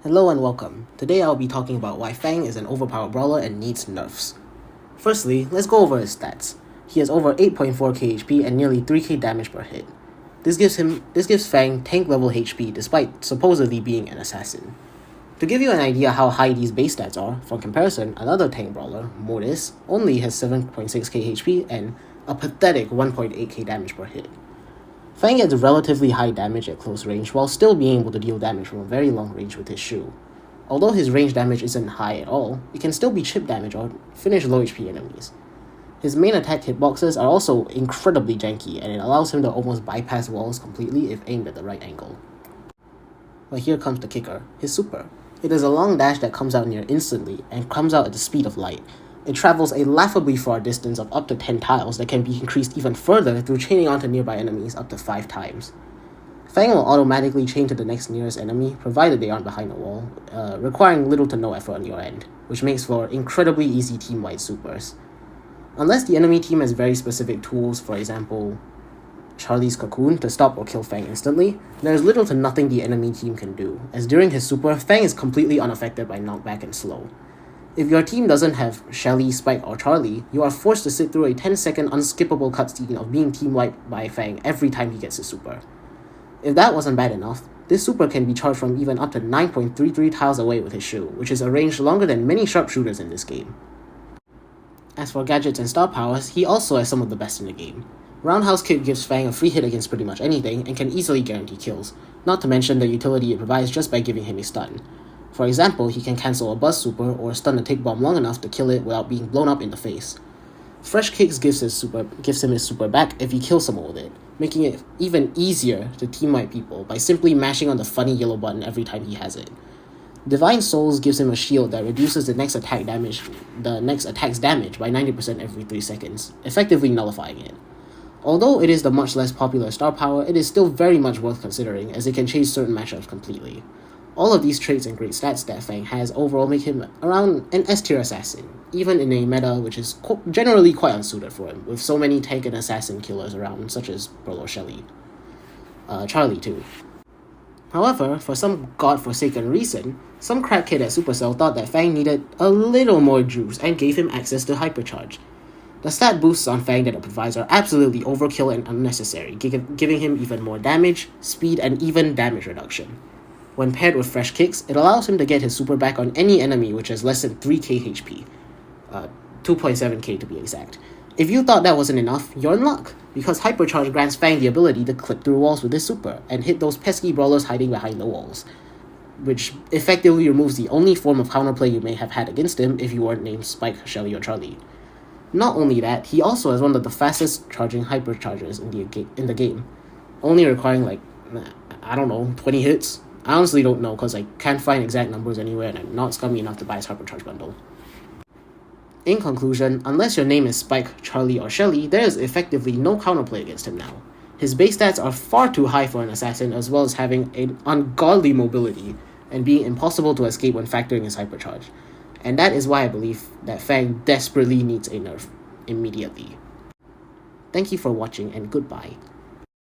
Hello and welcome. Today I'll be talking about why Fang is an overpowered brawler and needs nerfs. Firstly, let's go over his stats. He has over 8.4k HP and nearly 3k damage per hit. This gives Fang tank level HP despite supposedly being an assassin. To give you an idea how high these base stats are, for comparison, another tank brawler, Mortis, only has 7.6k HP and a pathetic 1.8k damage per hit. Fang gets relatively high damage at close range while still being able to deal damage from a very long range with his shoe. Although his range damage isn't high at all, it can still be chip damage or finish low HP enemies. His main attack hitboxes are also incredibly janky and it allows him to almost bypass walls completely if aimed at the right angle. But here comes the kicker, his super. It is a long dash that comes out near instantly and comes out at the speed of light. It travels a laughably far distance of up to 10 tiles that can be increased even further through chaining onto nearby enemies up to 5 times. Fang will automatically chain to the next nearest enemy, provided they aren't behind a wall, requiring little to no effort on your end, which makes for incredibly easy team-wide supers. Unless the enemy team has very specific tools, for example, Charlie's Cocoon to stop or kill Fang instantly, there is little to nothing the enemy team can do, as during his super, Fang is completely unaffected by knockback and slow. If your team doesn't have Shelly, Spike, or Charlie, you are forced to sit through a 10-second unskippable cutscene of being team-wiped by Fang every time he gets his super. If that wasn't bad enough, this super can be charged from even up to 9.33 tiles away with his shoe, which is a range longer than many sharpshooters in this game. As for gadgets and star powers, he also has some of the best in the game. Roundhouse Kick gives Fang a free hit against pretty much anything and can easily guarantee kills, not to mention the utility it provides just by giving him a stun. For example, he can cancel a buzz super or stun a tick bomb long enough to kill it without being blown up in the face. Fresh Kicks gives him his super back if he kills someone with it, making it even easier to team-wipe people by simply mashing on the funny yellow button every time he has it. Divine Souls gives him a shield that reduces the next attack's damage by 90% every 3 seconds, effectively nullifying it. Although it is the much less popular star power, it is still very much worth considering as it can change certain matchups completely. All of these traits and great stats that Fang has overall make him around an S-tier assassin, even in a meta which is generally quite unsuited for him, with so many tank and assassin killers around, such as Pearl or Shelly. Charlie too. However, for some godforsaken reason, some crack kid at Supercell thought that Fang needed a little more juice and gave him access to Hypercharge. The stat boosts on Fang that it provides are absolutely overkill and unnecessary, giving him even more damage, speed, and even damage reduction. When paired with Fresh Kicks, it allows him to get his super back on any enemy which has less than 3k HP. 2.7k to be exact. If you thought that wasn't enough, you're in luck, because Hypercharge grants Fang the ability to clip through walls with his super and hit those pesky brawlers hiding behind the walls, which effectively removes the only form of counterplay you may have had against him if you weren't named Spike, Shelly, or Charlie. Not only that, he also has one of the fastest charging Hyperchargers in the game, only requiring 20 hits. I honestly don't know because I can't find exact numbers anywhere and I'm not scummy enough to buy his Hypercharge bundle. In conclusion, unless your name is Spike, Charlie, or Shelly, there is effectively no counterplay against him now. His base stats are far too high for an assassin, as well as having an ungodly mobility and being impossible to escape when factoring his Hypercharge. And that is why I believe that Fang desperately needs a nerf immediately. Thank you for watching and goodbye.